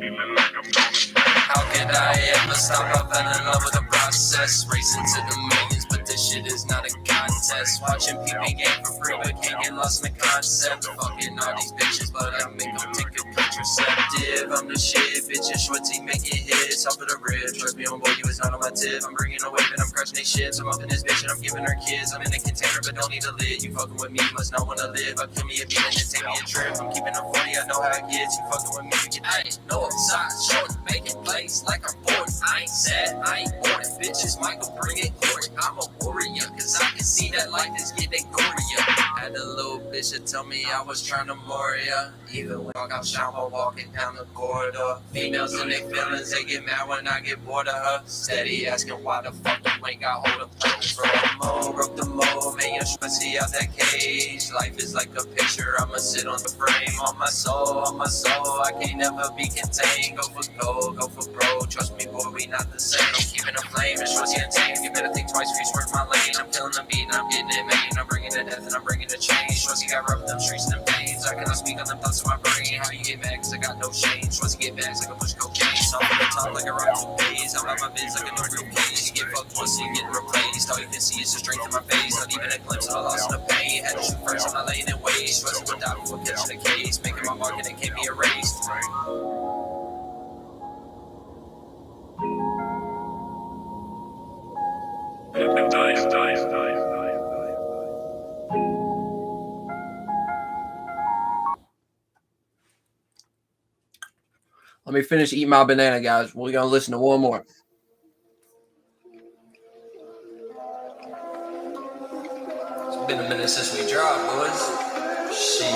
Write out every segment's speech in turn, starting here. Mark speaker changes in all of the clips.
Speaker 1: How could I ever stop? I fell in love with the process. Racing to the millions, but this shit is not a contest. Watching people game for free, but can't get lost in the concept. Fucking all these bitches, but I make them take a contraceptive. I'm the shit, bitches, Schwartzy making hits off of the rib. Trust me, homeboy, you was not on my tip. I'm bringing a wave and I'm crushing they shit. I'm up in this bitch and I'm giving her kids. I'm in a container, but don't need a lid. You fucking with me, must not wanna live. I kill me a beat and then take me a trip. I'm keeping a 40, I know how it gets. You fucking with me, you get I know I'm size short, making plays like I'm bored. I ain't sad, I ain't bored. Bitches, Michael, bring it glory. I'm a warrior, cause I can see that life is getting gorier. Had a little bitch that tell me I was trying to Moria. Even when I got shot while walking down the corridor. Females and their feelings, they get mad when I get bored of her. Steady asking why the fuck you ain't got hold of purpose. Broke the mold, man, you're Schwartzy out that cage. Life is like a picture, I'ma sit on the frame. On my soul, I can't never be contained. Go for gold, go for bro. Trust me, boy, we not the same. I'm keeping a flame, it's Schwartzy and tame. You better think twice before you swerve my lane. I'm killing the beat and I'm getting it made. I'm bringing the death and I'm bringing the change. Schwartzy got rough them streets and them veins. I cannot speak on them thoughts of my brain. How you get mad, cause I got no shame. Schwartzy get bags like a push cocaine. So I'm on the top like a rock to days. I'm out my biz like a no real case. You get fucked once you get replaced. All you can see is the strength in my face. Not even a glimpse of the loss and the pain. Had to shoot first, I'm not laying in wait. Schwartzy will die before catching the case. Making my mark and it can't be erased. Let me finish eating my banana, guys. We're gonna listen to one more. It's been a minute since we dropped, boys. Shit.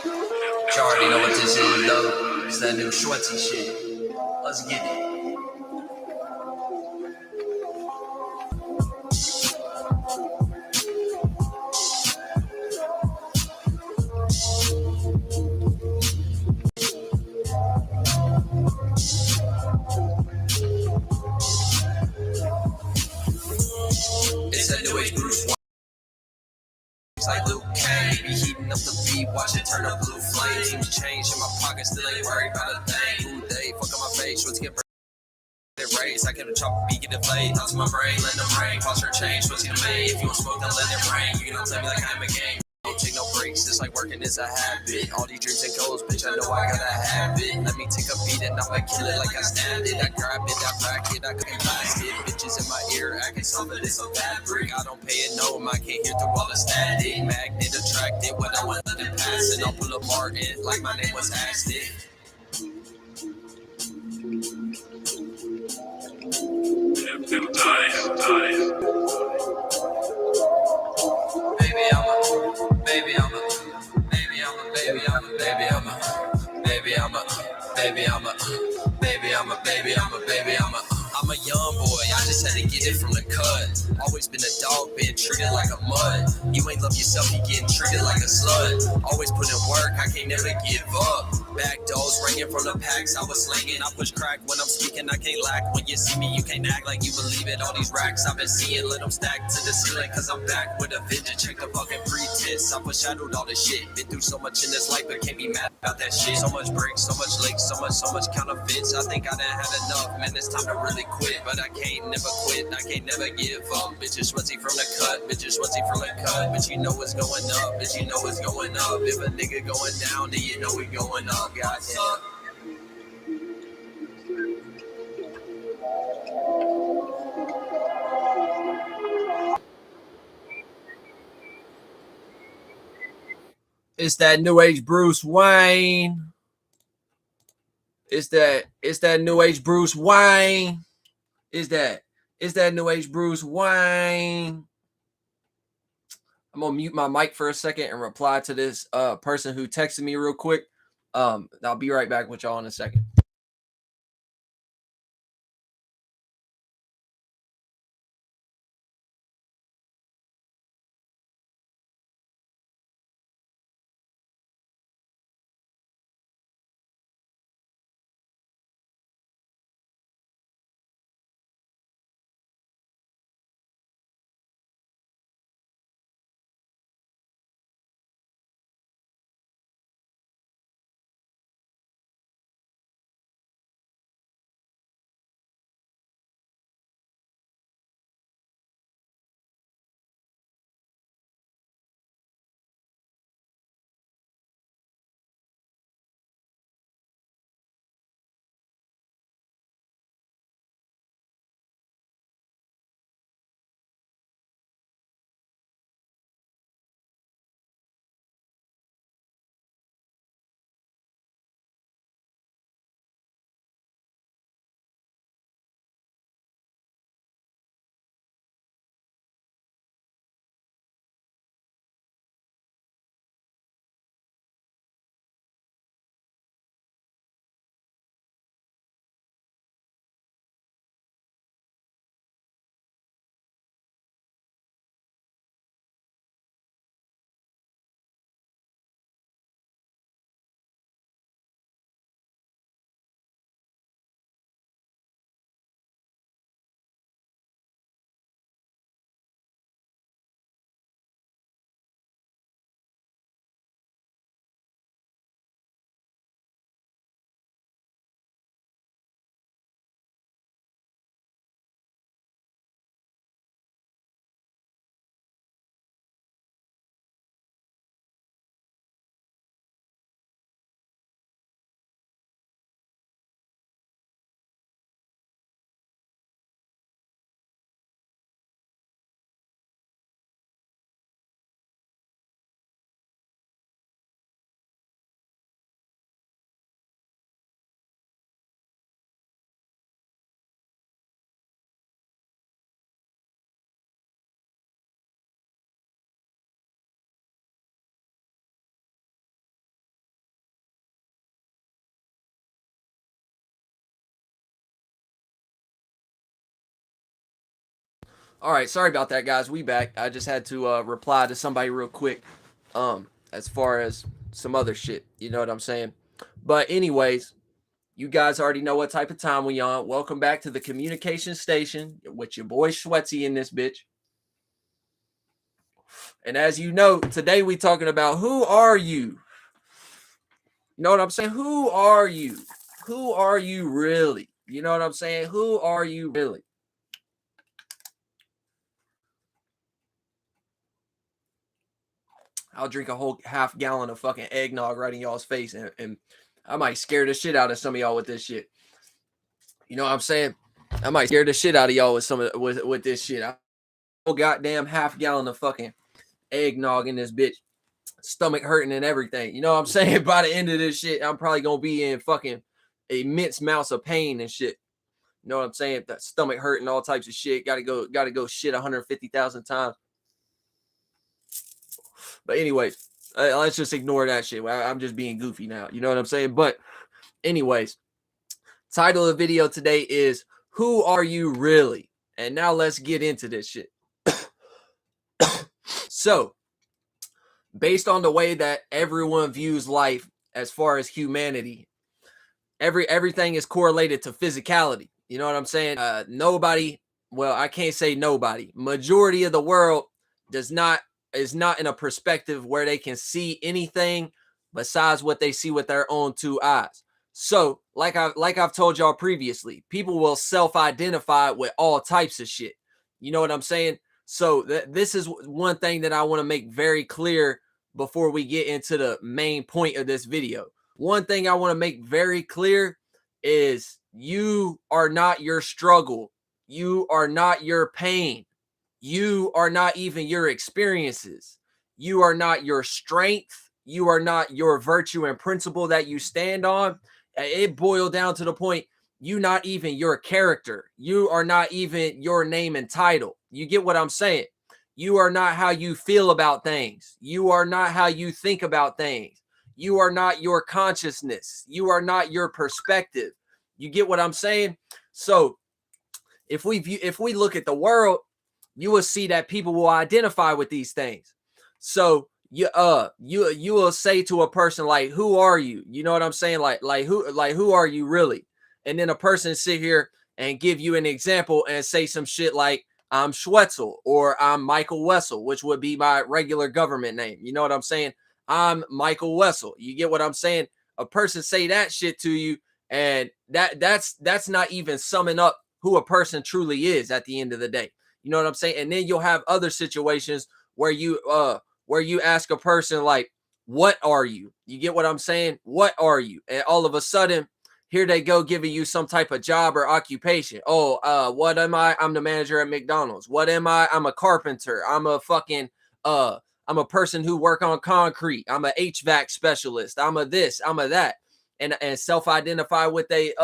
Speaker 1: You already know what this is, though. It's that new Schwartzy shit. Let's get it. It's that new age Bruce Wayne. It's like Luke Kane. Be heating up the beat, watch it turn up blue flames. Things change in my pocket, still ain't worried about a thing. Ooh, day, fuck on my face, Schwartzy get raised. I kept a chopper beat, get it played. Thoughts in my brain, let them rain. Posture change, Schwartzy the main. If you want smoke, then let it rain. You can tell me like I'm a game. Don't take no breaks, it's like working is a habit. All these dreams and goals, bitch, I know I gotta have it. Let me take a beat and I'ma kill it like I stabbed it. I grab it, I rack it, I couldn't blast it. Bitches in my ear, acting something, it's a fabric. I don't pay it, no, I can't hear through all the static. Magnet attracted, when I want to pass it. I'll pull up Martin, like my name was Aston. I'm a young boy, I just had to get it from the cut. Always been a dog, been treated like a mud. You ain't love yourself, you getting treated like a slut. Always put in work, I can't never give up. Back doors ringing from the packs, I was slinging. I push crack when I'm speaking, I can't lack. When you see me, you can't act like you believe it. All these racks I've been seeing, let them stack to the ceiling. Cause I'm back with a vengeance, check the fucking pretense. I foreshadowed all this shit, been through so much in this life, but can't be mad about that shit. So much bricks, so much leaks, so much counterfeits. I think I done had enough, man, it's time to really quit. But I can't never quit, I can't never give up. Bitches Schwartzy from the cut, bitches Schwartzy from the cut. But you know it's going up, bitch, you know it's going up. If a nigga going down, then you know we going up. Goddamn. It's that new age Bruce Wayne. It's that new age Bruce Wayne. It's that new age Bruce Wayne. I'm gonna mute my mic for a second and reply to this person who texted me real quick. I'll be right back with y'all in a second.
Speaker 2: All right, sorry about that, guys. We back. I just had to reply to somebody real quick. As far as some other shit, you know what I'm saying. But anyways, you guys already know what type of time we on. Welcome back to the communication station with your boy Schwetzy in this bitch. And as you know, today we talking about who are you? You know what I'm saying? Who are you? Who are you really? You know what I'm saying? Who are you really? I'll drink a whole half gallon of fucking eggnog right in y'all's face, and I might scare the shit out of some of y'all with this shit. You know what I'm saying? I might scare the shit out of y'all with some of with this shit. I goddamn half gallon of fucking eggnog in this bitch, stomach hurting and everything. You know what I'm saying? By the end of this shit, I'm probably gonna be in fucking immense amounts of pain and shit. You know what I'm saying? That stomach hurting, all types of shit. Gotta go shit 150,000 times. But anyways, let's just ignore that shit. I'm just being goofy now. You know what I'm saying? But anyways, title of the video today is Who Are You Really? And now let's get into this shit. So, based on the way that everyone views life as far as humanity, everything is correlated to physicality. You know what I'm saying? Nobody, well, I can't say nobody. Majority of the world is not in a perspective where they can see anything besides what they see with their own two eyes. So, like I've told y'all previously, people will self-identify with all types of shit. You know what I'm saying? So this is one thing that I want to make very clear before we get into the main point of this video. One thing I want to make very clear is you are not your struggle. You are not your pain. You are not even your experiences. You are not your strength. You are not your virtue and principle that you stand on. It boiled down to the point you not even your character. You are not even your name and title. You get what I'm saying? You are not how you feel about things. You are not how you think about things. You are not your consciousness. You are not your perspective. You get what I'm saying? So if we look at the world, you will see that people will identify with these things. So you will say to a person like, who are you? You know what I'm saying? Like who are you really? And then a person sit here and give you an example and say some shit like, I'm Schwetzel or I'm Michael Wessel, which would be my regular government name. You know what I'm saying? I'm Michael Wessel. You get what I'm saying? A person say that shit to you, and that's not even summing up who a person truly is at the end of the day. You know what I'm saying? And then you'll have other situations where you ask a person like, what are you? You get what I'm saying? What are you? And all of a sudden, here they go giving you some type of job or occupation. Oh, what am I? I'm the manager at McDonald's. What am I? I'm a carpenter. I'm a fucking I'm a person who work on concrete. I'm a HVAC specialist. I'm a this, I'm a that. And self-identify with they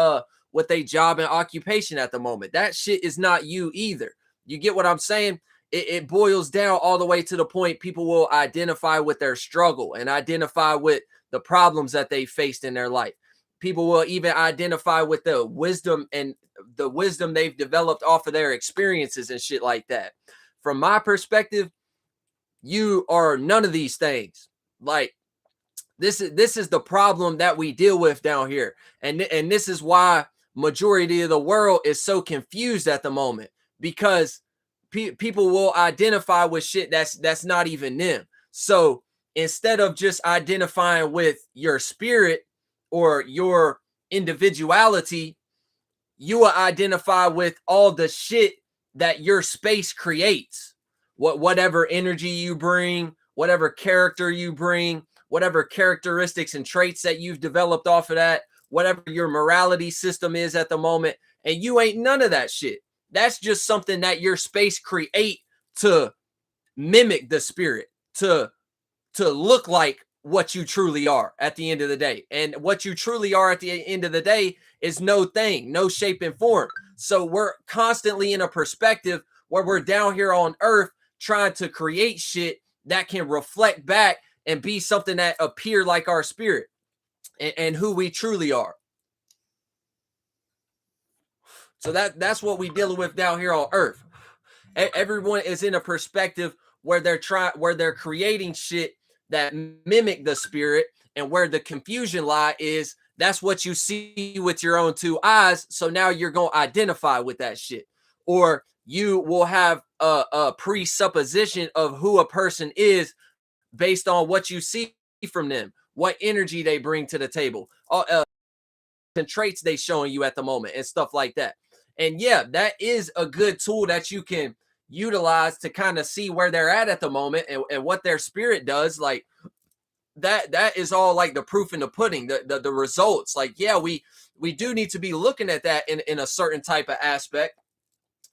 Speaker 2: job and occupation at the moment. That shit is not you either. You get what I'm saying? It boils down all the way to the point people will identify with their struggle and identify with the problems that they faced in their life. People will even identify with the wisdom they've developed off of their experiences and shit like that. From my perspective, you are none of these things. Like this is the problem that we deal with down here. And this is why majority of the world is so confused at the moment, because people will identify with shit that's not even them. So instead of just identifying with your spirit or your individuality, you will identify with all the shit that your space creates. Whatever energy you bring, whatever character you bring, whatever characteristics and traits that you've developed off of that, whatever your morality system is at the moment, and you ain't none of that shit. That's just something that your space create to mimic the spirit, to look like what you truly are at the end of the day. And what you truly are at the end of the day is no thing, no shape and form. So we're constantly in a perspective where we're down here on earth trying to create shit that can reflect back and be something that appear like our spirit and who we truly are. So that's what we dealing with down here on earth. Everyone is in a perspective where they're creating shit that mimic the spirit, and where the confusion lie is that's what you see with your own two eyes. So now you're going to identify with that shit, or you will have a presupposition of who a person is based on what you see from them, what energy they bring to the table, and traits they showing you at the moment, and stuff like that. And yeah, that is a good tool that you can utilize to kind of see where they're at the moment, and what their spirit does. Like that is all like the proof in the pudding, the results. Like, yeah, we do need to be looking at that in a certain type of aspect.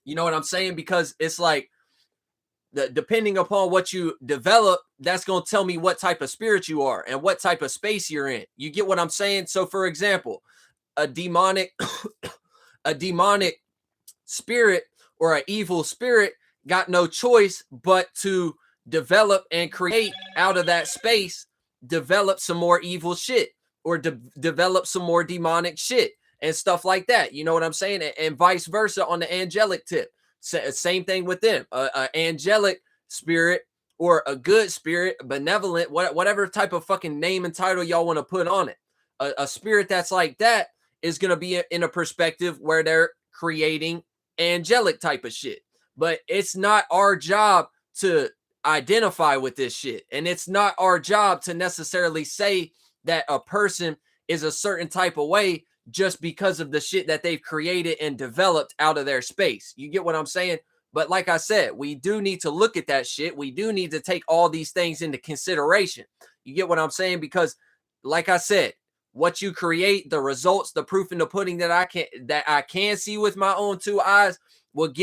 Speaker 2: You know what I'm saying? Because it's like, depending upon what you develop, that's going to tell me what type of spirit you are and what type of space you're in. You get what I'm saying? So for example, a demonic a demonic spirit or an evil spirit got no choice but to develop and create out of that space, develop some more evil shit, or develop some more demonic shit and stuff like that. You know what I'm saying? And vice versa on the angelic tip. Same thing with them. An angelic spirit or a good spirit, benevolent, whatever type of fucking name and title y'all want to put on it. A spirit that's like that is going to be in a perspective where they're creating angelic type of shit. But it's not our job to identify with this shit. And it's not our job to necessarily say that a person is a certain type of way just because of the shit that they've created and developed out of their space. You get what I'm saying? But like I said, we do need to look at that shit. We do need to take all these things into consideration. You get what I'm saying? Because like I said, what you create, the results, the proof in the pudding that I can see with my own two eyes will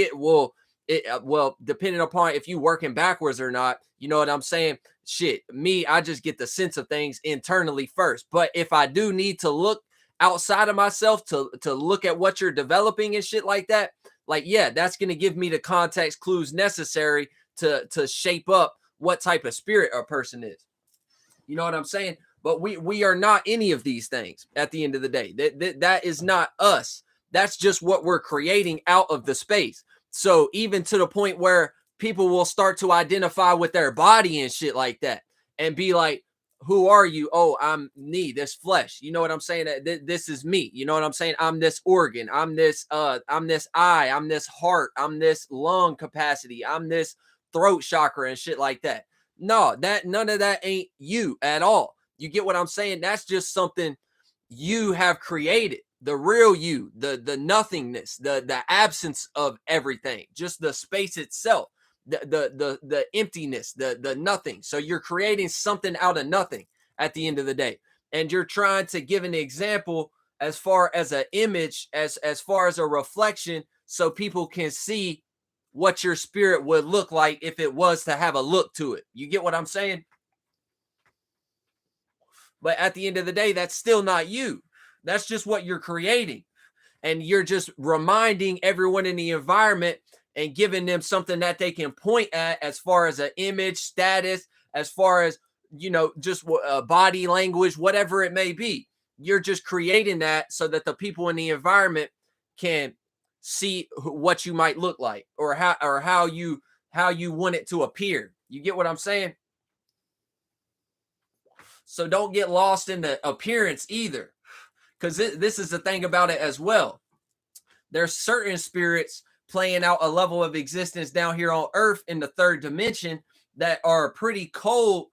Speaker 2: depending upon if you working backwards or not. You know what I'm saying? Shit, me, I just get the sense of things internally first. But if I do need to look outside of myself to look at what you're developing and shit like that, like, yeah, that's going to give me the context clues necessary to shape up what type of spirit a person is. You know what I'm saying? But we are not any of these things at the end of the day. That is not us. That's just what we're creating out of the space. So even to the point where people will start to identify with their body and shit like that and be like, who are you? Oh, I'm me, this flesh. You know what I'm saying? This is me. You know what I'm saying? I'm this organ. I'm this eye. I'm this heart. I'm this lung capacity. I'm this throat chakra and shit like that. No, none of that ain't you at all. You get what I'm saying? That's just something you have created. The real you, the nothingness, the absence of everything, just the space itself. The emptiness, the nothing. So you're creating something out of nothing at the end of the day, and you're trying to give an example as far as an image, as far as a reflection, so people can see what your spirit would look like if it was to have a look to it. You get what I'm saying? But at the end of the day, that's still not you. That's just what you're creating, and you're just reminding everyone in the environment and giving them something that they can point at as far as an image, status, as far as, you know, just body language, whatever it may be. You're just creating that so that the people in the environment can see what you might look like, or how you want it to appear. You get what I'm saying? So don't get lost in the appearance either, because this is the thing about it as well. There's certain spirits playing out a level of existence down here on Earth in the third dimension that are pretty cold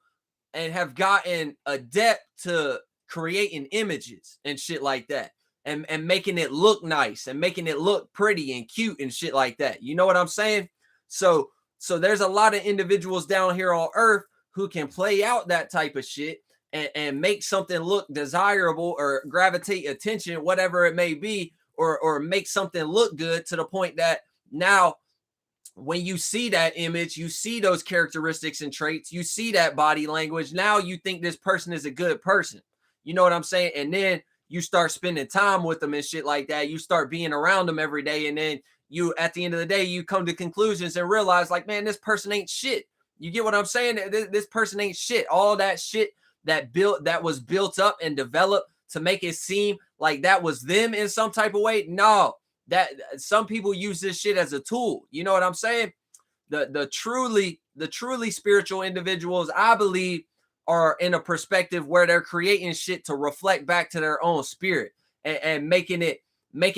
Speaker 2: and have gotten adept to creating images and shit like that, and making it look nice and making it look pretty and cute and shit like that. You know what I'm saying? So there's a lot of individuals down here on Earth who can play out that type of shit and make something look desirable or gravitate attention, whatever it may be, or make something look good to the point that now when you see that image, you see those characteristics and traits, you see that body language, now you think this person is a good person. You know what I'm saying? And then you start spending time with them and shit like that. You start being around them every day. And then you, at the end of the day, you come to conclusions and realize, like, man, this person ain't shit. You get what I'm saying? This person ain't shit. All that shit that was built up and developed to make it seem like that was them in some type of way. No, that some people use this shit as a tool. You know what I'm saying? The truly spiritual individuals, I believe, are in a perspective where they're creating shit to reflect back to their own spirit, and making it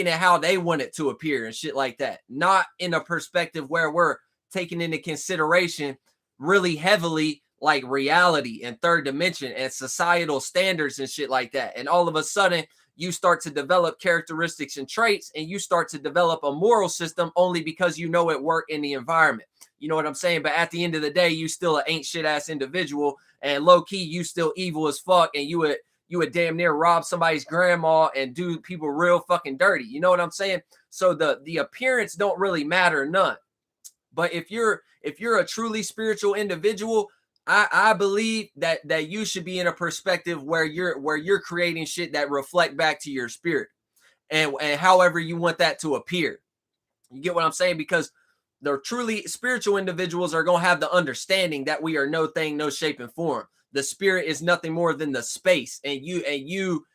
Speaker 2: how they want it to appear and shit like that. Not in a perspective where we're taking into consideration really heavily like reality and third dimension and societal standards and shit like that. And all of a sudden you start to develop characteristics and traits, and you start to develop a moral system only because you know it worked in the environment. You know what I'm saying? But at the end of the day, you still an ain't shit ass individual, and low key you still evil as fuck, and you would damn near rob somebody's grandma and do people real fucking dirty. You know what I'm saying? So the appearance don't really matter none. But if you're a truly spiritual individual, I believe that you should be in a perspective where you're creating shit that reflect back to your spirit, and however you want that to appear. You get what I'm saying? Because the truly spiritual individuals are going to have the understanding that we are no thing, no shape and form. The spirit is nothing more than the space, and you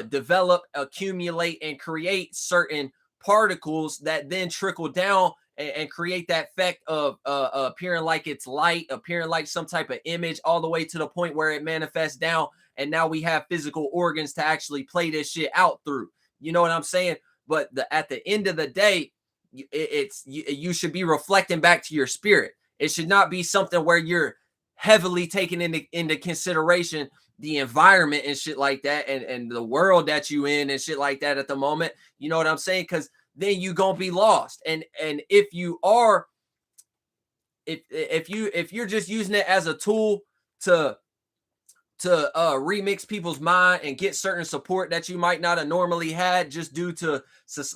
Speaker 2: develop, accumulate, and create certain particles that then trickle down and create that effect of appearing like it's light, appearing like some type of image, all the way to the point where it manifests down, and now we have physical organs to actually play this shit out through. You know what I'm saying? But at the end of the day, you should be reflecting back to your spirit. It should not be something where you're heavily taking into consideration the environment and shit like that, and the world that you in and shit like that at the moment. You know what I'm saying? Because then you gonna be lost. And if you are, if you're just using it as a tool to remix people's mind and get certain support that you might not have normally had just due to,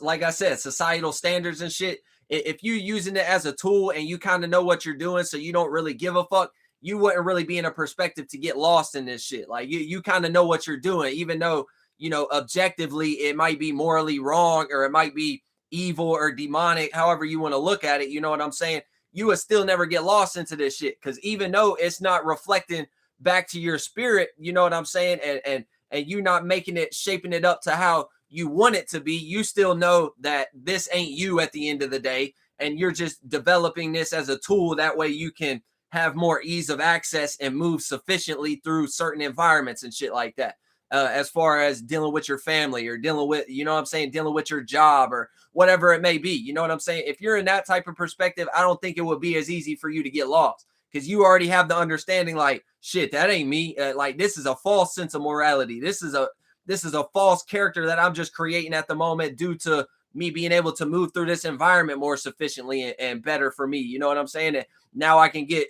Speaker 2: like I said, societal standards and shit. If you using it as a tool and you kind of know what you're doing, so you don't really give a fuck, you wouldn't really be in a perspective to get lost in this shit. Like you kind of know what you're doing, even though, you know, objectively it might be morally wrong, or it might be evil or demonic, however you want to look at it. You know what I'm saying? You would still never get lost into this shit, because even though it's not reflecting back to your spirit, you know what I'm saying, and you not making it, shaping it up to how you want it to be, you still know that this ain't you at the end of the day, and you're just developing this as a tool. That way you can have more ease of access and move sufficiently through certain environments and shit like that. As far as dealing with your family, or dealing with, you know what I'm saying, dealing with your job or whatever it may be. You know what I'm saying? If you're in that type of perspective, I don't think it would be as easy for you to get lost, because you already have the understanding, like, shit, that ain't me. Like, this is a false sense of morality. This is a false character that I'm just creating at the moment due to me being able to move through this environment more sufficiently and better for me. You know what I'm saying? And now I can get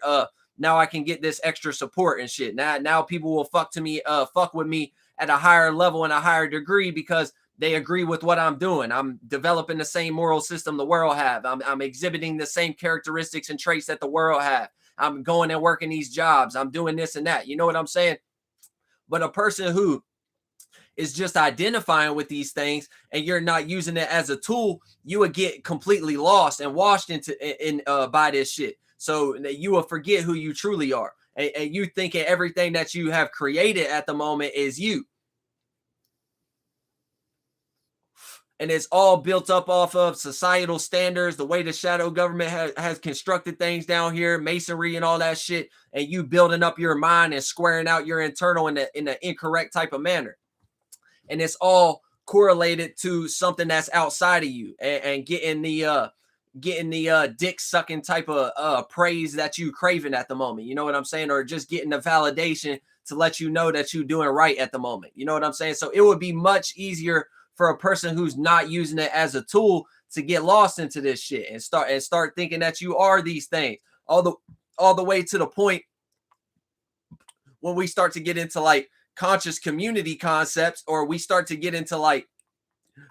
Speaker 2: this extra support and shit. Now people will fuck with me at a higher level and a higher degree, because they agree with what I'm doing. I'm developing the same moral system the world have. I'm exhibiting the same characteristics and traits that the world have. I'm going and working these jobs. I'm doing this and that. You know what I'm saying? But a person who is just identifying with these things and you're not using it as a tool, you would get completely lost and washed by this shit. So you will forget who you truly are. And you thinking everything that you have created at the moment is you. And it's all built up off of societal standards, the way the shadow government has constructed things down here, masonry and all that shit, and you building up your mind and squaring out your internal in an incorrect type of manner. And it's all correlated to something that's outside of you, and getting the dick sucking type of praise that you craving at the moment. You know what I'm saying? Or just getting the validation to let you know that you're doing right at the moment. You know what I'm saying? So it would be much easier for a person who's not using it as a tool to get lost into this shit and start thinking that you are these things, all the way to the point when we start to get into like conscious community concepts, or we start to get into like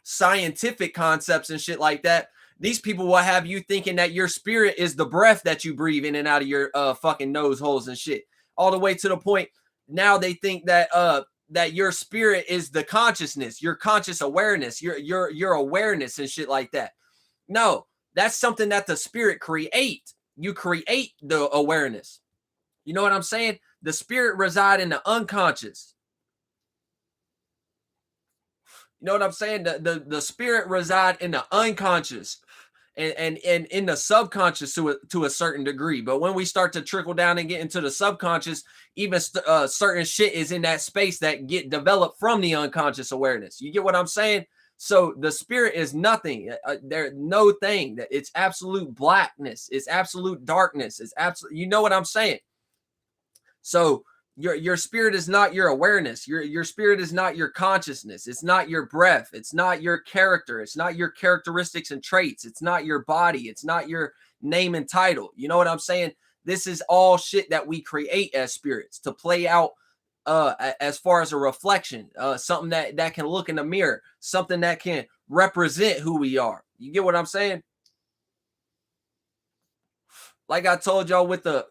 Speaker 2: scientific concepts and shit like that. These people will have you thinking that your spirit is the breath that you breathe in and out of your fucking nose holes and shit, all the way to the point now they think that that your spirit is the consciousness, your conscious awareness, your awareness and shit like that. No, that's something that the spirit create. You create the awareness. You know what I'm saying? The spirit reside in the unconscious. You know what I'm saying? The spirit reside in the unconscious. and in the subconscious to a certain degree. But when we start to trickle down and get into the subconscious, even certain shit is in that space that get developed from the unconscious awareness. You get what I'm saying? So the spirit is nothing. There's no thing. That it's absolute blackness. It's absolute darkness. It's absolute. You know what I'm saying? So your spirit is not your awareness. Your spirit is not your consciousness. It's not your breath. It's not your character. It's not your characteristics and traits. It's not your body. It's not your name and title. You know what I'm saying? This is all shit that we create as spirits to play out as far as a reflection, something that can look in the mirror, something that can represent who we are. You get what I'm saying? Like I told y'all with the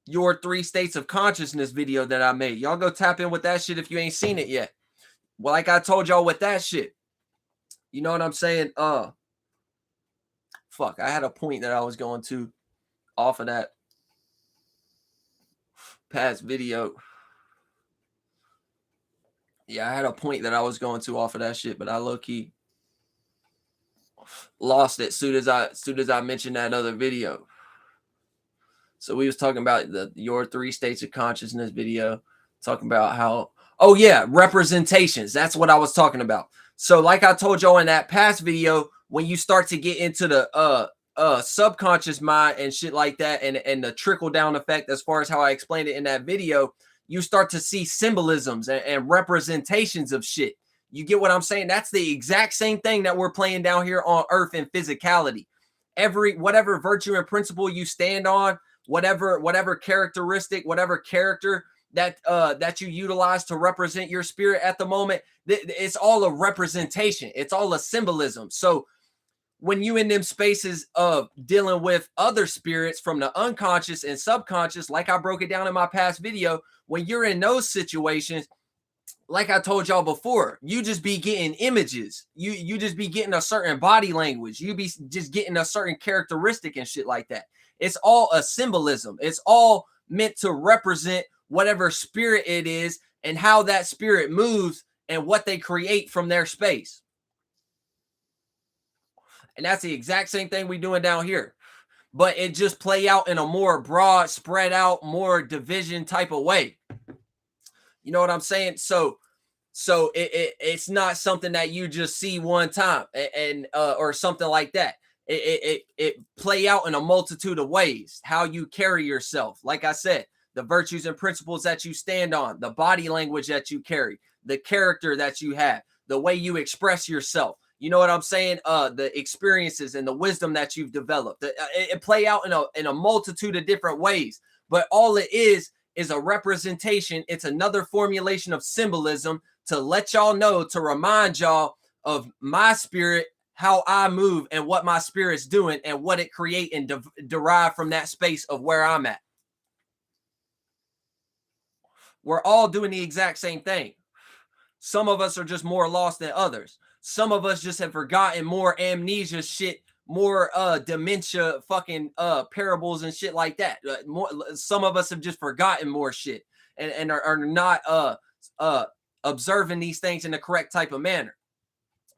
Speaker 2: Your 3 States of Consciousness video that I made. Y'all go tap in with that shit if you ain't seen it yet. Well, like I told y'all with that shit, you know what I'm saying? Fuck, I had a point that I was going to off of that past video. Yeah, I had a point that I was going to off of that shit, but I low-key lost it soon as I mentioned that other video. So we was talking about Your 3 States of Consciousness video, talking about how, oh yeah, representations. That's what I was talking about. So like I told y'all in that past video, when you start to get into the subconscious mind and shit like that, and the trickle down effect, as far as how I explained it in that video, you start to see symbolisms and representations of shit. You get what I'm saying? That's the exact same thing that we're playing down here on earth in physicality. Whatever virtue and principle you stand on, whatever characteristic, whatever character that you utilize to represent your spirit at the moment, it's all a representation. It's all a symbolism. So when you in them spaces of dealing with other spirits from the unconscious and subconscious, like I broke it down in my past video, when you're in those situations, like I told y'all before, you just be getting images. You just be getting a certain body language. You be just getting a certain characteristic and shit like that. It's all a symbolism. It's all meant to represent whatever spirit it is and how that spirit moves and what they create from their space. And that's the exact same thing we're doing down here. But it just play out in a more broad, spread out, more division type of way. You know what I'm saying? So it's not something that you just see one time and or something like that. It play out in a multitude of ways. How you carry yourself, like I said, the virtues and principles that you stand on, the body language that you carry, the character that you have, the way you express yourself. You know what I'm saying? The experiences and the wisdom that you've developed. It play out in a multitude of different ways. But all it is a representation. It's another formulation of symbolism to let y'all know, to remind y'all of my spirit, how I move, and what my spirit's doing, and what it create and derive from that space of where I'm at. We're all doing the exact same thing. Some of us are just more lost than others. Some of us just have forgotten more amnesia shit, more dementia fucking parables and shit like that. Some of us have just forgotten more shit and are not observing these things in the correct type of manner.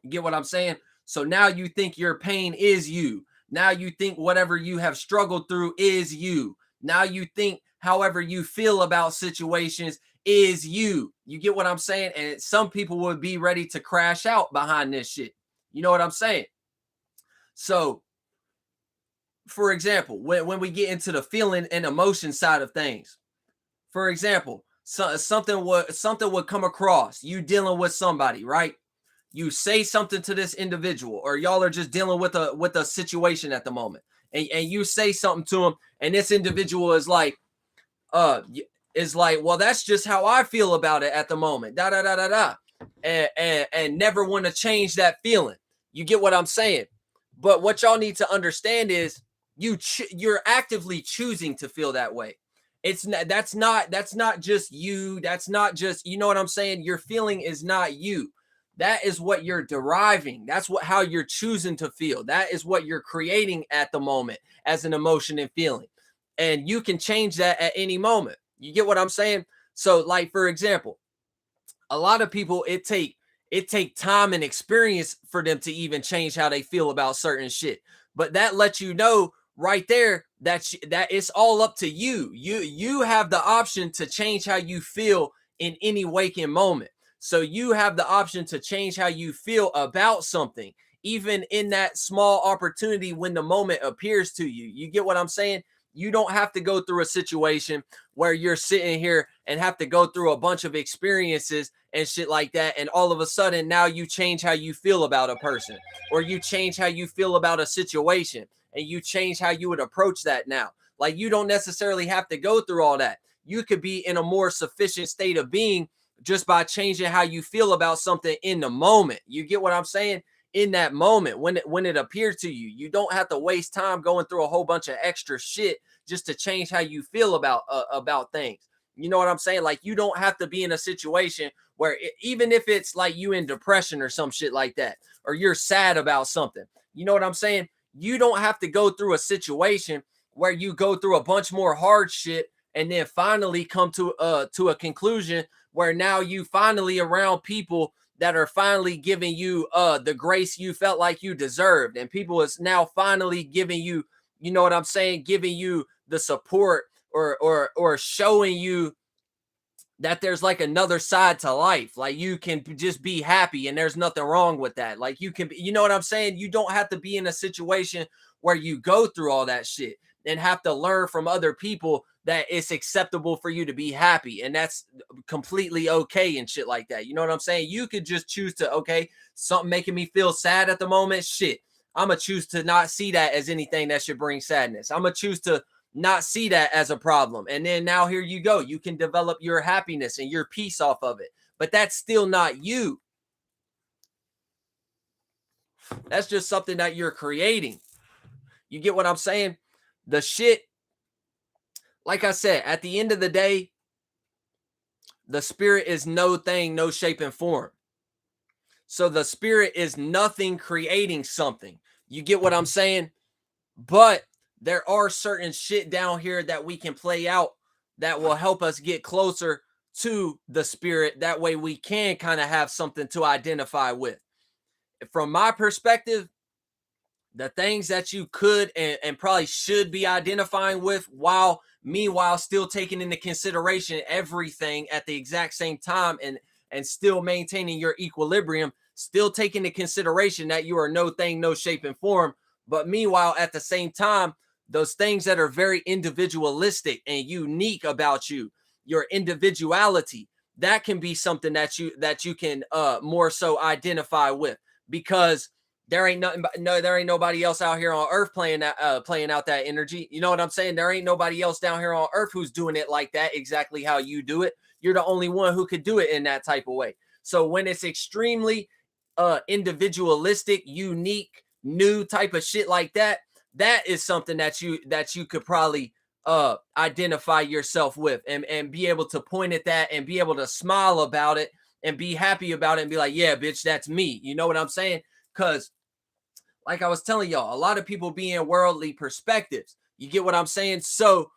Speaker 2: You get what I'm saying? So now you think your pain is you. Now you think whatever you have struggled through is you. Now you think however you feel about situations is you. You get what I'm saying? And some people would be ready to crash out behind this shit. You know what I'm saying? So, for example, when we get into the feeling and emotion side of things, for example, something would come across you dealing with somebody, right? You say something to this individual, or y'all are just dealing with a situation at the moment, and you say something to them, and this individual is like, well, that's just how I feel about it at the moment, da da da da da, and never want to change that feeling. You get what I'm saying? But what y'all need to understand is you're actively choosing to feel that way. That's not just you. That's not just, you know what I'm saying? Your feeling is not you. That is what you're deriving. That's how you're choosing to feel. That is what you're creating at the moment as an emotion and feeling. And you can change that at any moment. You get what I'm saying? So, like, for example, a lot of people, it take time and experience for them to even change how they feel about certain shit. But that lets you know right there that that it's all up to you. You have the option to change how you feel in any waking moment. So you have the option to change how you feel about something, even in that small opportunity when the moment appears to you. You get what I'm saying? You don't have to go through a situation where you're sitting here and have to go through a bunch of experiences and shit like that. And all of a sudden, now you change how you feel about a person, or you change how you feel about a situation, and you change how you would approach that now. Like, you don't necessarily have to go through all that. You could be in a more sufficient state of being just by changing how you feel about something in the moment. You get what I'm saying? In that moment, when it appears to you, you don't have to waste time going through a whole bunch of extra shit just to change how you feel about things. You know what I'm saying? Like, you don't have to be in a situation where even if it's like you in depression or some shit like that, or you're sad about something, you know what I'm saying? You don't have to go through a situation where you go through a bunch more hard shit and then finally come to a conclusion where now you finally around people that are finally giving you the grace you felt like you deserved, and people is now finally giving you, you know what I'm saying, giving you the support, or showing you that there's like another side to life. Like, you can just be happy and there's nothing wrong with that. Like, you can, you know what I'm saying? You don't have to be in a situation where you go through all that shit and have to learn from other people that it's acceptable for you to be happy, and that's completely okay and shit like that. You know what I'm saying? You could just choose to, okay, something making me feel sad at the moment, shit, I'm gonna choose to not see that as anything that should bring sadness. I'm gonna choose to not see that as a problem. And then now here you go. You can develop your happiness and your peace off of it. But that's still not you. That's just something that you're creating. You get what I'm saying? The shit, like I said, at the end of the day, the spirit is no thing, no shape and form. So the spirit is nothing creating something. You get what I'm saying? But there are certain shit down here that we can play out that will help us get closer to the spirit. That way we can kind of have something to identify with. From my perspective, the things that you could and probably should be identifying with, while meanwhile still taking into consideration everything at the exact same time, and still maintaining your equilibrium, still taking into consideration that you are no thing, no shape and form. But meanwhile, at the same time, those things that are very individualistic and unique about you, your individuality, that can be something that you can more so identify with, because there ain't nobody else out here on earth playing out that energy. You know what I'm saying? There ain't nobody else down here on earth who's doing it like that, exactly how you do it. You're the only one who could do it in that type of way. So when it's extremely individualistic, unique, new type of shit like that, that is something that you could probably identify yourself with, and be able to point at that and be able to smile about it and be happy about it and be like, yeah, bitch, that's me. You know what I'm saying? Because like I was telling y'all, a lot of people be in worldly perspectives. You get what I'm saying? So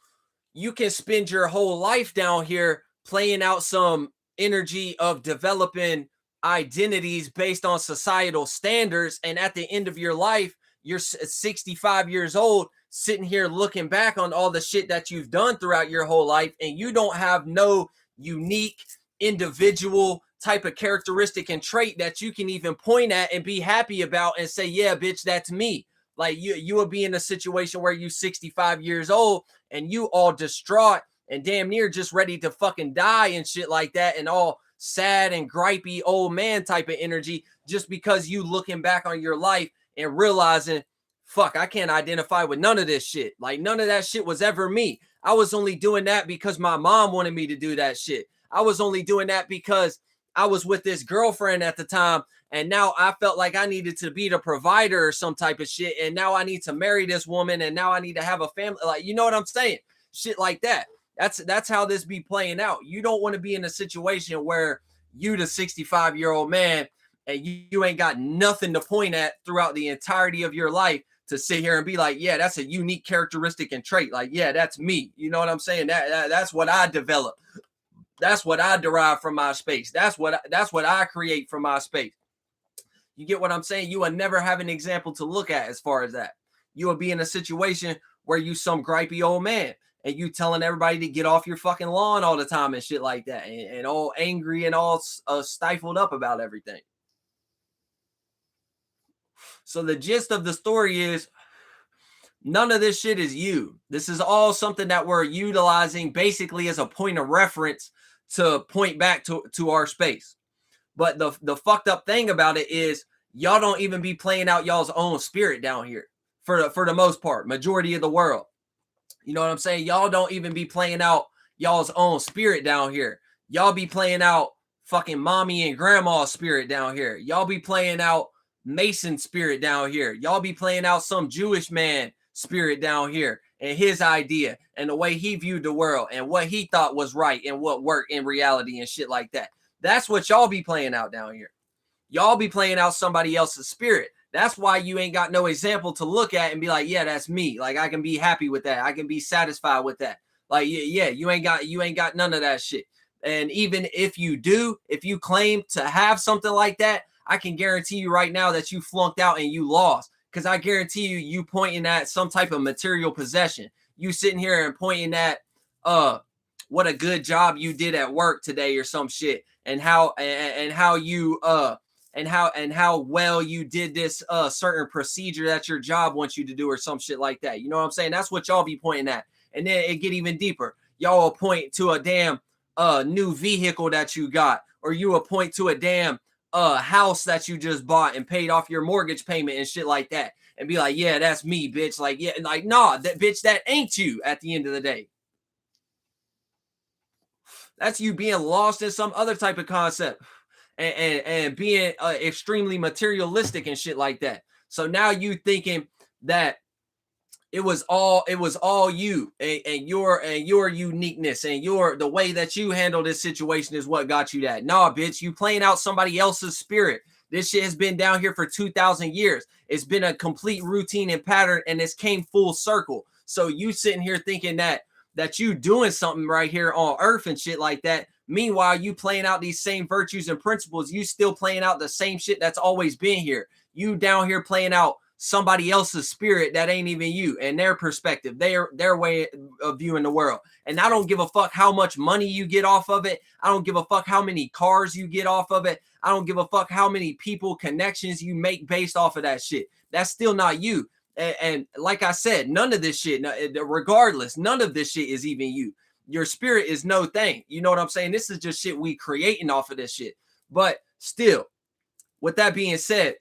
Speaker 2: you can spend your whole life down here playing out some energy of developing identities based on societal standards, and at the end of your life, you're 65 years old, sitting here looking back on all the shit that you've done throughout your whole life, and you don't have no unique individual type of characteristic and trait that you can even point at and be happy about and say, yeah, bitch, that's me. Like, you will be in a situation where you 65 years old and you all distraught and damn near just ready to fucking die and shit like that, and all sad and gripey old man type of energy, just because you looking back on your life and realizing, fuck, I can't identify with none of this shit. Like, none of that shit was ever me. I was only doing that because my mom wanted me to do that shit. I was only doing that because I was with this girlfriend at the time, and now I felt like I needed to be the provider or some type of shit, and now I need to marry this woman, and now I need to have a family. Like, you know what I'm saying? Shit like that. That's how this be playing out. You don't want to be in a situation where you the 65-year-old man and you ain't got nothing to point at throughout the entirety of your life to sit here and be like, yeah, that's a unique characteristic and trait. Like, yeah, that's me. You know what I'm saying? That's what I develop. That's what I derive from my space. That's what I create from my space. You get what I'm saying? You will never have an example to look at as far as that. You will be in a situation where you some gripey old man and you telling everybody to get off your fucking lawn all the time and shit like that, and all angry and all stifled up about everything. So the gist of the story is none of this shit is you. This is all something that we're utilizing basically as a point of reference to point back to our space. But the fucked up thing about it is y'all don't even be playing out y'all's own spirit down here for the most part, majority of the world. You know what I'm saying? Y'all don't even be playing out y'all's own spirit down here. Y'all be playing out fucking mommy and grandma's spirit down here. Y'all be playing out Mason spirit down here. Y'all be playing out some Jewish man spirit down here and his idea and the way he viewed the world and what he thought was right and what worked in reality and shit like that. That's what y'all be playing out down here. Y'all be playing out somebody else's spirit. That's why you ain't got no example to look at and be like, yeah, that's me. Like, I can be happy with that. I can be satisfied with that. Like, yeah, you ain't got none of that shit. And even if you do, if you claim to have something like that, I can guarantee you right now that you flunked out and you lost. Because I guarantee you pointing at some type of material possession. You sitting here and pointing at what a good job you did at work today or some shit, and how you and how well you did this certain procedure that your job wants you to do or some shit like that. You know what I'm saying? That's what y'all be pointing at. And then it get even deeper. Y'all will point to a damn new vehicle that you got, or you will point to a damn house that you just bought and paid off your mortgage payment and shit like that, and be like, yeah, that's me, bitch. Like, yeah, like, nah, that bitch, that ain't you at the end of the day. That's you being lost in some other type of concept and being extremely materialistic and shit like that. So now you thinking that it was all you and your uniqueness and the way that you handle this situation is what got you that. Nah, bitch, you playing out somebody else's spirit. This shit has been down here for 2,000 years. It's been a complete routine and pattern, and it's came full circle. So you sitting here thinking that you doing something right here on earth and shit like that. Meanwhile, you playing out these same virtues and principles. You still playing out the same shit that's always been here. You down here playing out somebody else's spirit that ain't even you and their perspective, their way of viewing the world. And I don't give a fuck how much money you get off of it. I don't give a fuck how many cars you get off of it. I don't give a fuck how many people connections you make based off of that shit. That's still not you. And like I said, none of this shit, regardless, none of this shit is even you. Your spirit is no thing. You know what I'm saying? This is just shit we creating off of this shit. But still, with that being said,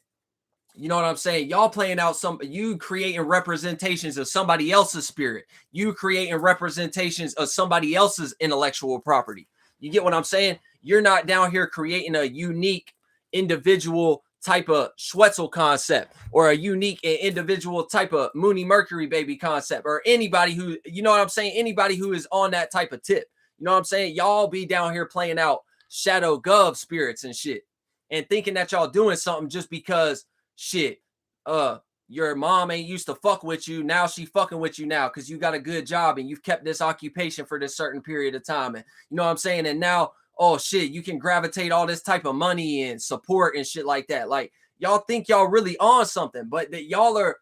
Speaker 2: you know what I'm saying? Y'all playing out you creating representations of somebody else's spirit. You creating representations of somebody else's intellectual property. You get what I'm saying? You're not down here creating a unique individual type of Schwetzel concept or a unique and individual type of Mooney Mercury baby concept, or anybody who, you know what I'm saying? Anybody who is on that type of tip. You know what I'm saying? Y'all be down here playing out Shadow Gov spirits and shit and thinking that y'all doing something just because shit, your mom ain't used to fuck with you. Now she fucking with you now because you got a good job and you've kept this occupation for this certain period of time. And you know what I'm saying? And now, oh shit, you can gravitate all this type of money and support and shit like that. Like, y'all think y'all really on something, but that y'all are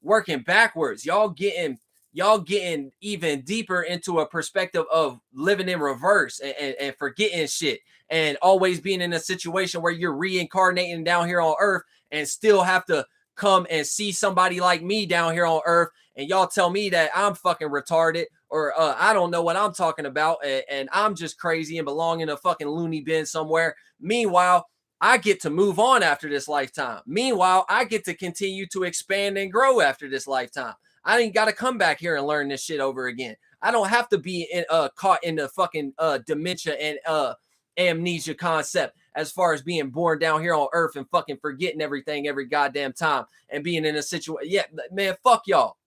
Speaker 2: working backwards. Y'all getting even deeper into a perspective of living in reverse and forgetting shit and always being in a situation where you're reincarnating down here on earth and still have to come and see somebody like me down here on earth, and y'all tell me that I'm fucking retarded or I don't know what I'm talking about and I'm just crazy and belong in a fucking loony bin somewhere. Meanwhile, I get to move on after this lifetime. Meanwhile, I get to continue to expand and grow after this lifetime. I ain't got to come back here and learn this shit over again. I don't have to be caught in the fucking dementia and amnesia concept as far as being born down here on earth and fucking forgetting everything every goddamn time and being in a situation. Yeah, man, fuck y'all.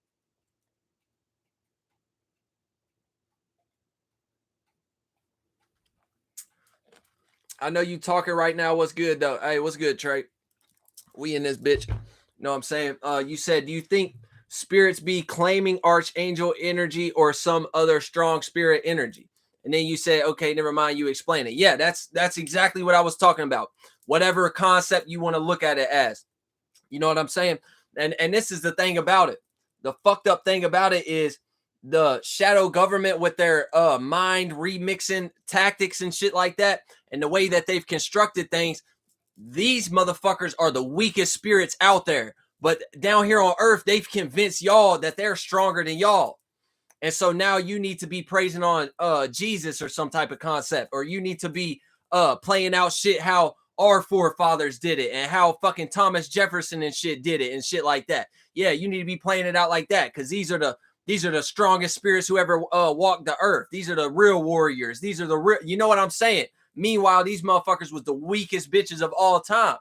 Speaker 2: I know you talking right now. What's good though? Hey, what's good, Trey? We in this bitch. You know what I'm saying? You said, do you think spirits be claiming archangel energy or some other strong spirit energy? And then you said, okay, never mind, you explain it. Yeah, that's exactly what I was talking about. Whatever concept you want to look at it as. You know what I'm saying? And this is the thing about it. the fucked up thing about it is the shadow government with their mind remixing tactics and shit like that, and the way that they've constructed things. These motherfuckers are the weakest spirits out there. But down here on earth, they've convinced y'all that they're stronger than y'all. And so now you need to be praising on Jesus or some type of concept, or you need to be playing out shit how our forefathers did it and how fucking Thomas Jefferson and shit did it and shit like that. Yeah, you need to be playing it out like that, because these are the strongest spirits who ever walked the earth. These are the real warriors. These are the real, you know what I'm saying? Meanwhile, these motherfuckers was the weakest bitches of all time.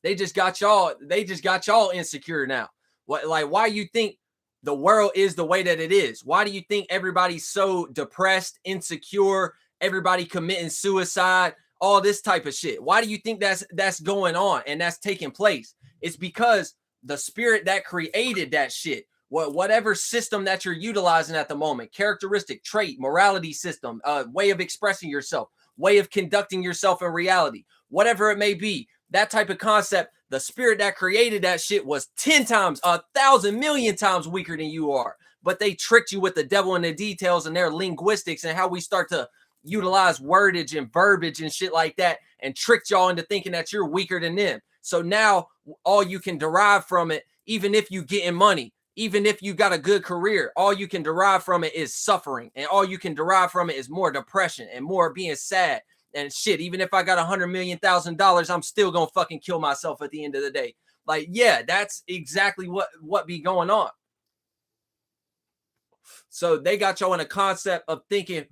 Speaker 2: They just got y'all insecure now. What, like, why you think the world is the way that it is? Why do you think everybody's so depressed, insecure, everybody committing suicide, all this type of shit? Why do you think that's going on and that's taking place? It's because the spirit that created that shit, whatever system that you're utilizing at the moment, characteristic, trait, morality system, way of expressing yourself, way of conducting yourself in reality, whatever it may be, that type of concept, the spirit that created that shit was 10 times, 1,000 million times weaker than you are. But they tricked you with the devil in the details and their linguistics and how we start to utilize wordage and verbiage and shit like that, and tricked y'all into thinking that you're weaker than them. So now all you can derive from it, even if you getting money, even if you got a good career, all you can derive from it is suffering. And all you can derive from it is more depression and more being sad. And shit, even if I got $100 million, I'm still gonna fucking kill myself at the end of the day. Like, yeah, that's exactly what be going on. So they got y'all in a concept of thinking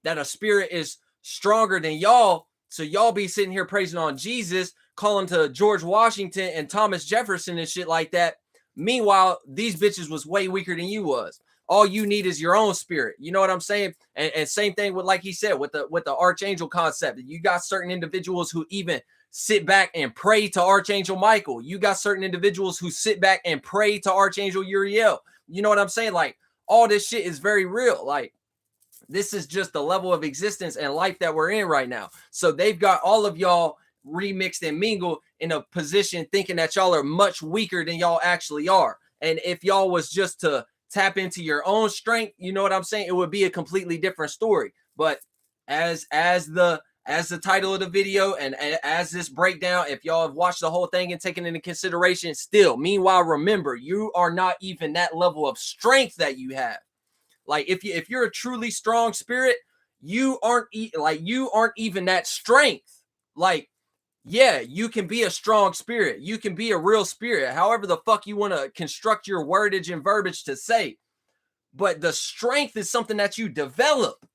Speaker 2: that a spirit is stronger than y'all. So y'all be sitting here praising on Jesus, calling to George Washington and Thomas Jefferson and shit like that. Meanwhile, these bitches was way weaker than you was. All you need is your own spirit. You know what I'm saying? And same thing with, like he said, with the archangel concept. You got certain individuals who even sit back and pray to Archangel Michael. You got certain individuals who sit back and pray to Archangel Uriel. You know what I'm saying? Like, all this shit is very real. Like, this is just the level of existence and life that we're in right now. So they've got all of y'all remixed and mingled in a position thinking that y'all are much weaker than y'all actually are. And if y'all was just to tap into your own strength, you know what I'm saying, it would be a completely different story. But as the title of the video and as this breakdown, if y'all have watched the whole thing and taken into consideration, still, meanwhile, remember, you are not even that level of strength that you have. Like, if you're a truly strong spirit, you aren't even that strength. Like, yeah, you can be a strong spirit. You can be a real spirit, however the fuck you want to construct your wordage and verbiage to say. But the strength is something that you develop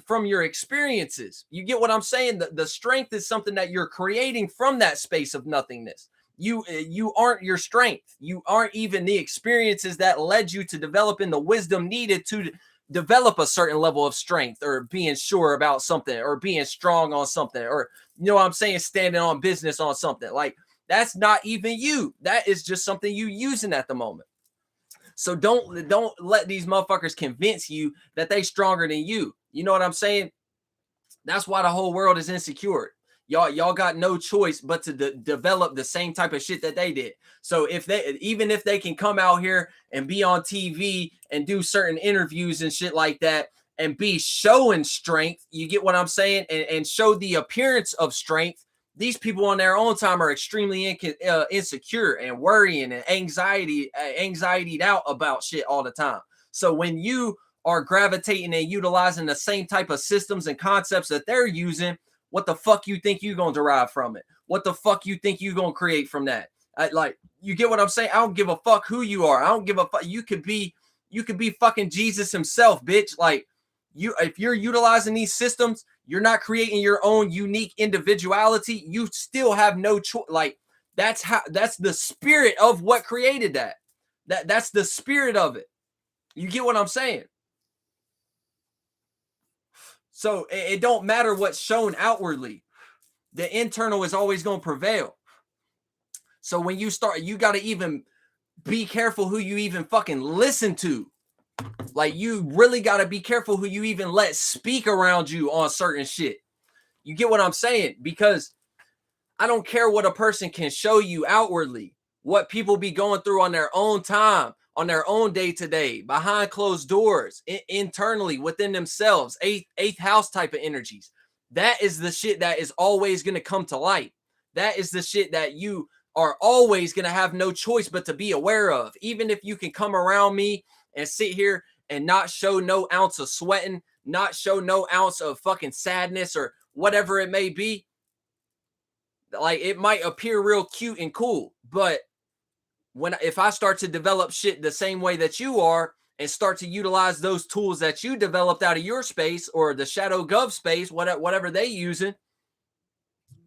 Speaker 2: from your experiences. You get what I'm saying? The strength is something that you're creating from that space of nothingness. You aren't your strength. You aren't even the experiences that led you to developing the wisdom needed to develop a certain level of strength, or being sure about something, or being strong on something, or, you know what I'm saying, standing on business on something. Like, that's not even you. That is just something you using at the moment. So don't let these motherfuckers convince you that they stronger than you. You know what I'm saying? That's why the whole world is insecure. Y'all got no choice but to develop the same type of shit that they did. So even if they can come out here and be on TV and do certain interviews and shit like that and be showing strength, you get what I'm saying, and show the appearance of strength, these people on their own time are extremely insecure and worrying and anxietied out about shit all the time. So when you are gravitating and utilizing the same type of systems and concepts that they're using, what the fuck you think you're going to derive from it? What the fuck you think you're going to create from that? Like, you get what I'm saying? I don't give a fuck who you are. I don't give a fuck. You could be fucking Jesus himself, bitch. Like, if you're utilizing these systems, you're not creating your own unique individuality. You still have no choice. Like, that's the spirit of what created that. That's the spirit of it. You get what I'm saying? So it don't matter what's shown outwardly. The internal is always going to prevail. So when you start, you got to even be careful who you even fucking listen to. Like, you really got to be careful who you even let speak around you on certain shit. You get what I'm saying? Because I don't care what a person can show you outwardly, what people be going through on their own time, on their own day to day, behind closed doors, internally within themselves, eighth house type of energies. That is the shit that is always going to come to light. That is the shit that you are always going to have no choice but to be aware of. Even if you can come around me and sit here and not show no ounce of sweating, not show no ounce of fucking sadness or whatever it may be. Like, it might appear real cute and cool, but if I start to develop shit the same way that you are and start to utilize those tools that you developed out of your space or the Shadow Gov space, whatever they using,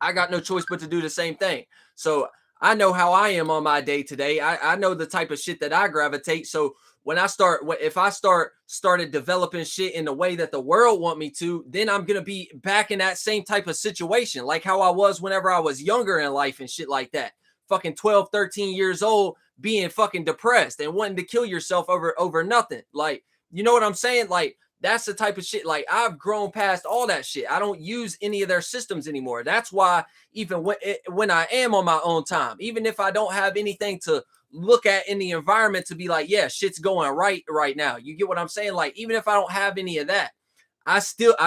Speaker 2: I got no choice but to do the same thing. So I know how I am on my day to day. I know the type of shit that I gravitate. So if I started developing shit in the way that the world want me to, then I'm going to be back in that same type of situation, like how I was whenever I was younger in life and shit like that. Fucking 12, 13 years old, being fucking depressed and wanting to kill yourself over nothing. Like, you know what I'm saying? Like, that's the type of shit. Like, I've grown past all that shit. I don't use any of their systems anymore. That's why even when I am on my own time, even if I don't have anything to look at in the environment to be like, yeah, shit's going right now. You get what I'm saying? Like, even if I don't have any of that, I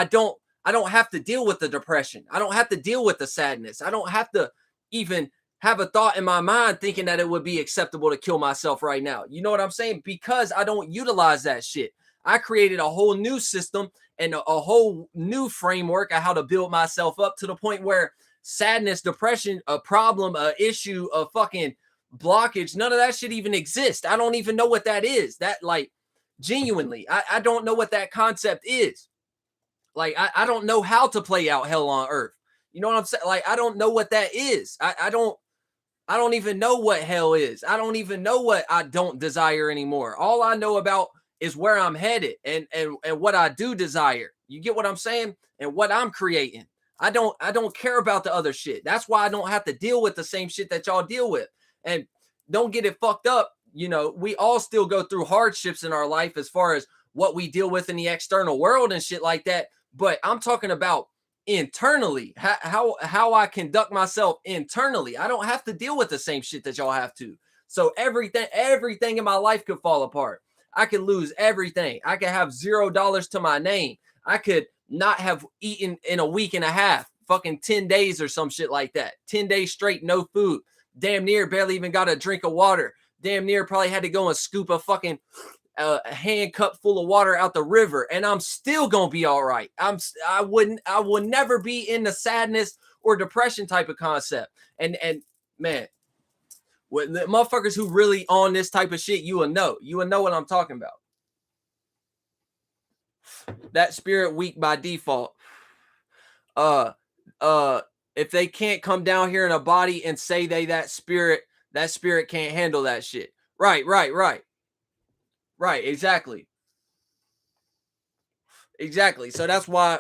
Speaker 2: don't have to deal with the depression. I don't have to deal with the sadness. I don't have to even have a thought in my mind thinking that it would be acceptable to kill myself right now. You know what I'm saying? Because I don't utilize that shit. I created a whole new system and a whole new framework of how to build myself up to the point where sadness, depression, a problem, a issue, a fucking blockage, none of that shit even exists. I don't even know what that is. That, like, genuinely, I don't know what that concept is. Like, I don't know how to play out hell on earth. You know what I'm saying? Like, I don't know what that is. I don't even know what hell is. I don't even know what I don't desire anymore. All I know about is where I'm headed and what I do desire. You get what I'm saying? And what I'm creating. I don't care about the other shit. That's why I don't have to deal with the same shit that y'all deal with. And don't get it fucked up. You know, we all still go through hardships in our life as far as what we deal with in the external world and shit like that. But I'm talking about internally, how I conduct myself internally. I don't have to deal with the same shit that y'all have to. So everything in my life could fall apart. I could lose everything. I could have $0 to my name. I could not have eaten in a week and a half, fucking 10 days or some shit like that. 10 days straight, no food. Damn near barely even got a drink of water. Damn near probably had to go and scoop a fucking a hand cup full of water out the river, and I'm still gonna be all right. I will never be in the sadness or depression type of concept. And man, with the motherfuckers who really on this type of shit, you will know what I'm talking about. That spirit weak by default. If they can't come down here in a body and say that spirit can't handle that shit. Right. Exactly. So that's why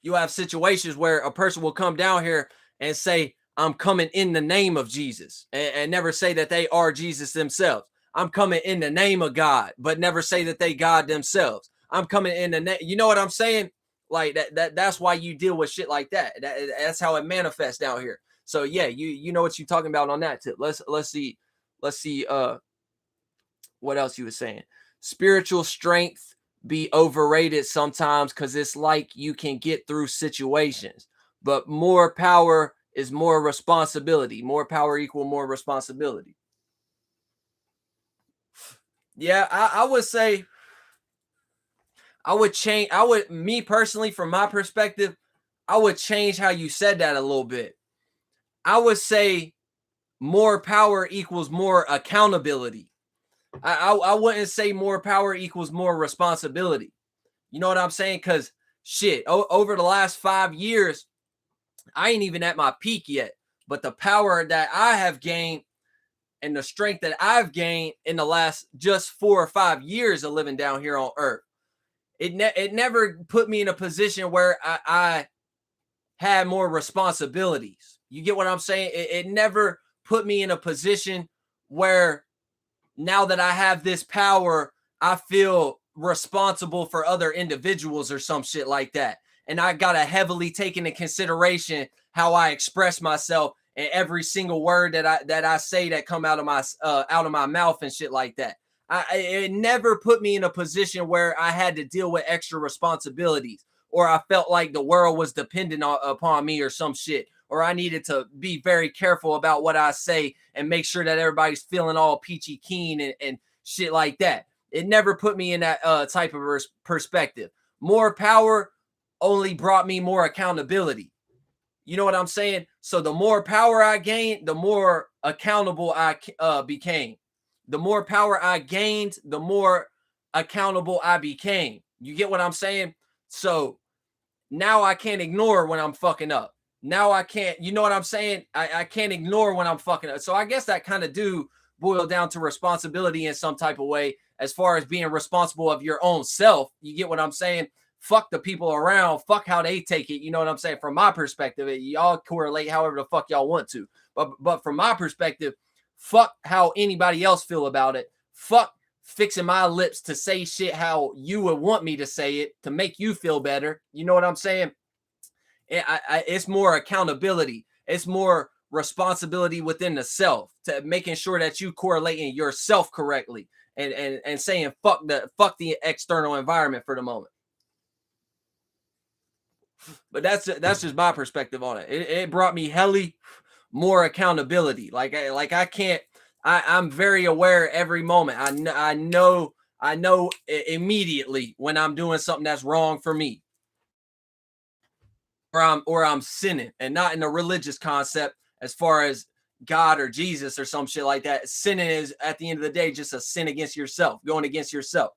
Speaker 2: you have situations where a person will come down here and say, I'm coming in the name of Jesus, and never say that they are Jesus themselves. I'm coming in the name of God, but never say that they God themselves. I'm coming in the name. You know what I'm saying? Like that's why you deal with shit like that. That's how it manifests down here. So yeah, you know what you're talking about on that tip. Let's see what else you were saying. Spiritual strength be overrated sometimes because it's like you can get through situations, but more power is more responsibility. More power equal more responsibility. Yeah, I would say I would change. Me personally, from my perspective, I would change how you said that a little bit. I would say more power equals more accountability. I wouldn't say more power equals more responsibility. You know what I'm saying? Because shit, over the last 5 years, I ain't even at my peak yet. But the power that I have gained and the strength that I've gained in the last just 4 or 5 years of living down here on Earth, it never put me in a position where I had more responsibilities. You get what I'm saying? It never put me in a position where now that I have this power, I feel responsible for other individuals or some shit like that. And I got to heavily take into consideration how I express myself and every single word that I say that come out of my mouth and shit like that. It never put me in a position where I had to deal with extra responsibilities, or I felt like the world was dependent upon me or some shit, or I needed to be very careful about what I say and make sure that everybody's feeling all peachy keen and shit like that. It never put me in that type of perspective. More power only brought me more accountability. You know what I'm saying? So the more power I gained, the more accountable I became. The more power I gained, the more accountable I became. You get what I'm saying? So now I can't ignore when I'm fucking up. Now I can't, you know what I'm saying? I can't ignore when I'm fucking up. So I guess that kind of do boil down to responsibility in some type of way, as far as being responsible of your own self. You get what I'm saying? Fuck the people around. Fuck how they take it. You know what I'm saying? From my perspective, y'all correlate however the fuck y'all want to. But from my perspective, fuck how anybody else feel about it. Fuck fixing my lips to say shit how you would want me to say it to make you feel better. You know what I'm saying? It's more accountability. It's more responsibility within the self, to making sure that you correlating yourself correctly and saying fuck the external environment for the moment. But that's just my perspective on it. It brought me helly more accountability. I can't. I'm very aware every moment. I know immediately when I'm doing something that's wrong for me, or I'm sinning, and not in a religious concept as far as God or Jesus or some shit like that. Sinning is, at the end of the day, just a sin against yourself, going against yourself.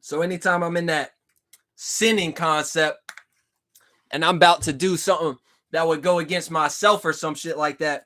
Speaker 2: So anytime I'm in that sinning concept and I'm about to do something that would go against myself or some shit like that,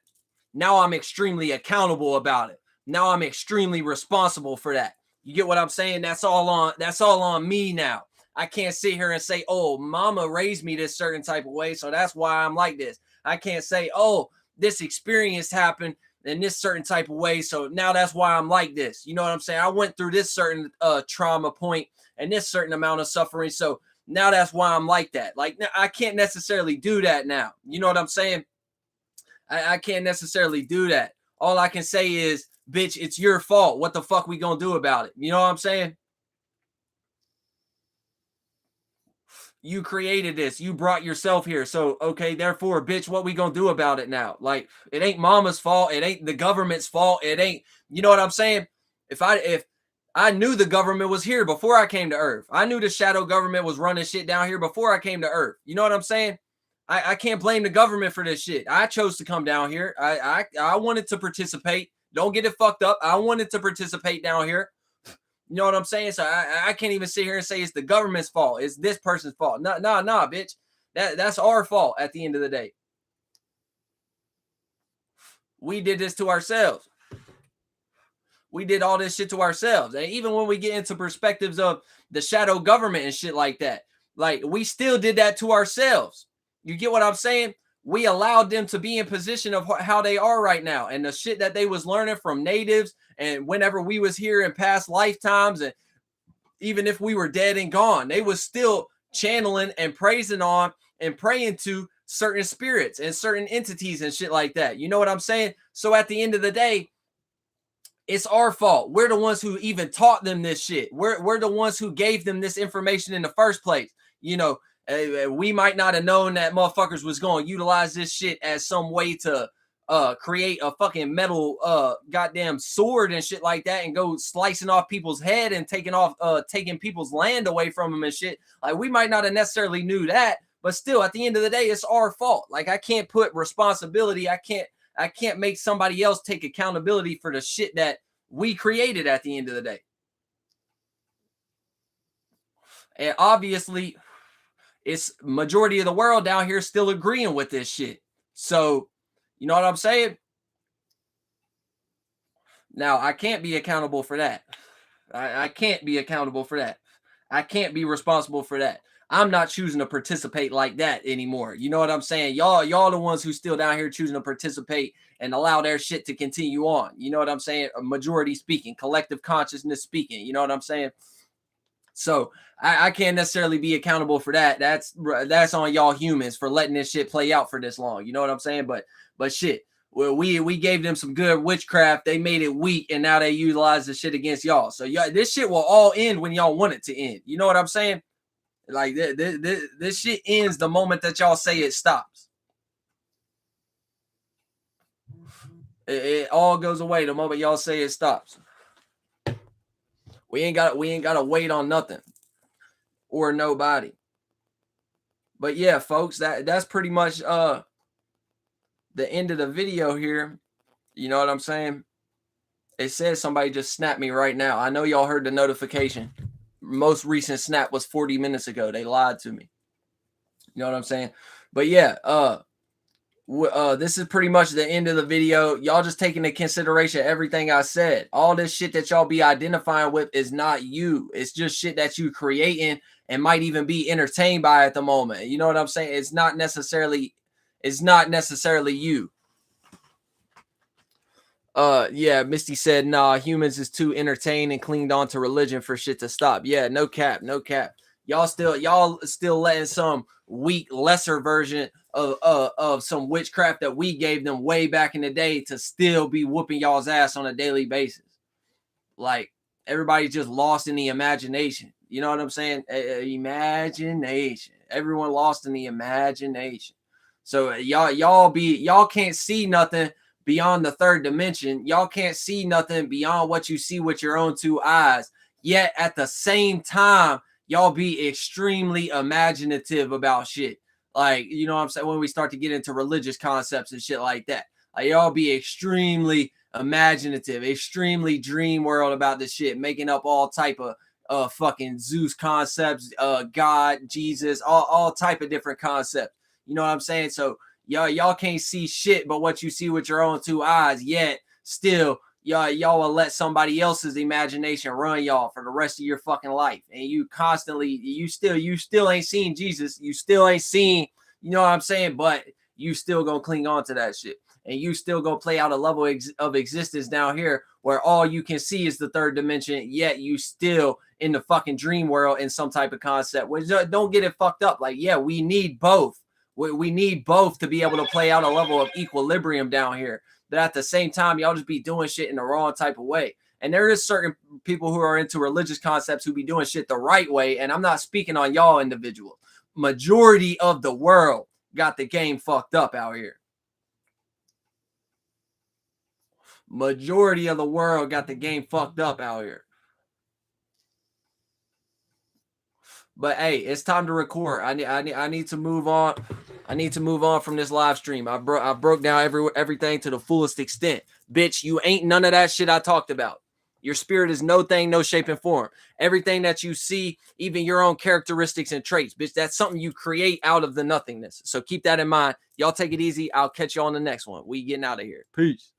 Speaker 2: now I'm extremely accountable about it. Now I'm extremely responsible for that. You get what I'm saying? That's all on me now. I can't sit here and say, oh, mama raised me this certain type of way, so that's why I'm like this. I can't say, oh, this experience happened in this certain type of way, so now that's why I'm like this. You know what I'm saying? I went through this certain trauma point and this certain amount of suffering, so now that's why I'm like that. Like, I can't necessarily do that now. You know what I'm saying? I can't necessarily do that. All I can say is, bitch, it's your fault. What the fuck we gonna do about it? You know what I'm saying? You created this. You brought yourself here. So, okay, therefore, bitch, what we gonna do about it now? Like, it ain't mama's fault. It ain't the government's fault. It ain't, you know what I'm saying? If I knew the government was here before I came to Earth. I knew the shadow government was running shit down here before I came to Earth. You know what I'm saying? I can't blame the government for this shit. I chose to come down here. I wanted to participate. Don't get it fucked up. I wanted to participate down here. You know what I'm saying? So I can't even sit here and say it's the government's fault. It's this person's fault. No, bitch. That's our fault at the end of the day. We did this to ourselves. We did all this shit to ourselves. And even when we get into perspectives of the shadow government and shit like that, like, we still did that to ourselves. You get what I'm saying? We allowed them to be in position of how they are right now, and the shit that they was learning from natives, and whenever we was here in past lifetimes, and even if we were dead and gone, they was still channeling and praising on and praying to certain spirits and certain entities and shit like that. You know what I'm saying? So at the end of the day, it's our fault. We're the ones who even taught them this shit. We're the ones who gave them this information in the first place. You know, we might not have known that motherfuckers was going to utilize this shit as some way to create a fucking metal goddamn sword and shit like that, and go slicing off people's head and taking people's land away from them and shit. Like, we might not have necessarily knew that, but still, at the end of the day, it's our fault. Like, I can't put responsibility. I can't make somebody else take accountability for the shit that we created at the end of the day. And obviously, it's majority of the world down here still agreeing with this shit. So, you know what I'm saying? Now, I can't be accountable for that. I can't be accountable for that. I can't be responsible for that. I'm not choosing to participate like that anymore. You know what I'm saying? Y'all the ones who still down here choosing to participate and allow their shit to continue on. You know what I'm saying? A majority speaking, collective consciousness speaking. You know what I'm saying? So I can't necessarily be accountable for that. That's on y'all humans for letting this shit play out for this long. You know what I'm saying? But shit, well, we gave them some good witchcraft. They made it weak, and now they utilize the shit against y'all. So y'all, this shit will all end when y'all want it to end. You know what I'm saying? Like this shit ends the moment that y'all say it stops. It all goes away the moment y'all say it stops. We ain't got to wait on nothing or nobody. But yeah, folks, that's pretty much the end of the video here. You know what I'm saying? It says somebody just snapped me right now. I know y'all heard the notification. Most recent snap was 40 minutes ago. They lied to me. You know what I'm saying? But yeah, this is pretty much the end of the video. Y'all just taking into consideration everything I said. All this shit that y'all be identifying with is not you. It's just shit that you creating and might even be entertained by at the moment. You know what I'm saying? It's not necessarily you. Yeah, Misty said, nah, humans is too entertained and clinged on to religion for shit to stop. Yeah, no cap. Y'all still letting some weak, lesser version of some witchcraft that we gave them way back in the day to still be whooping y'all's ass on a daily basis. Like, everybody's just lost in the imagination. You know what I'm saying? Imagination. Everyone lost in the imagination. So y'all can't see nothing beyond the third dimension. Y'all can't see nothing beyond what you see with your own two eyes. Yet at the same time, y'all be extremely imaginative about shit. Like, you know what I'm saying? When we start to get into religious concepts and shit like that, like, y'all be extremely imaginative, extremely dream world about this shit, making up all type of fucking Zeus concepts, God, Jesus, all type of different concepts. You know what I'm saying? So y'all can't see shit but what you see with your own two eyes, yet still y'all will let somebody else's imagination run y'all for the rest of your fucking life. And you constantly, you still ain't seen Jesus. You still ain't seen, you know what I'm saying? But you still gonna cling on to that shit. And you still gonna play out a level of existence down here where all you can see is the third dimension, yet you still in the fucking dream world in some type of concept. Which, don't get it fucked up. Like, yeah, we need both. We need both to be able to play out a level of equilibrium down here. But at the same time, y'all just be doing shit in the wrong type of way. And there is certain people who are into religious concepts who be doing shit the right way. And I'm not speaking on y'all individuals. Majority of the world got the game fucked up out here. Majority of the world got the game fucked up out here. But hey, it's time to record. I need to move on. I need to move on from this live stream. I broke down everything to the fullest extent. Bitch, you ain't none of that shit I talked about. Your spirit is no thing, no shape and form. Everything that you see, even your own characteristics and traits, bitch, that's something you create out of the nothingness. So keep that in mind. Y'all take it easy. I'll catch you on the next one. We getting out of here. Peace.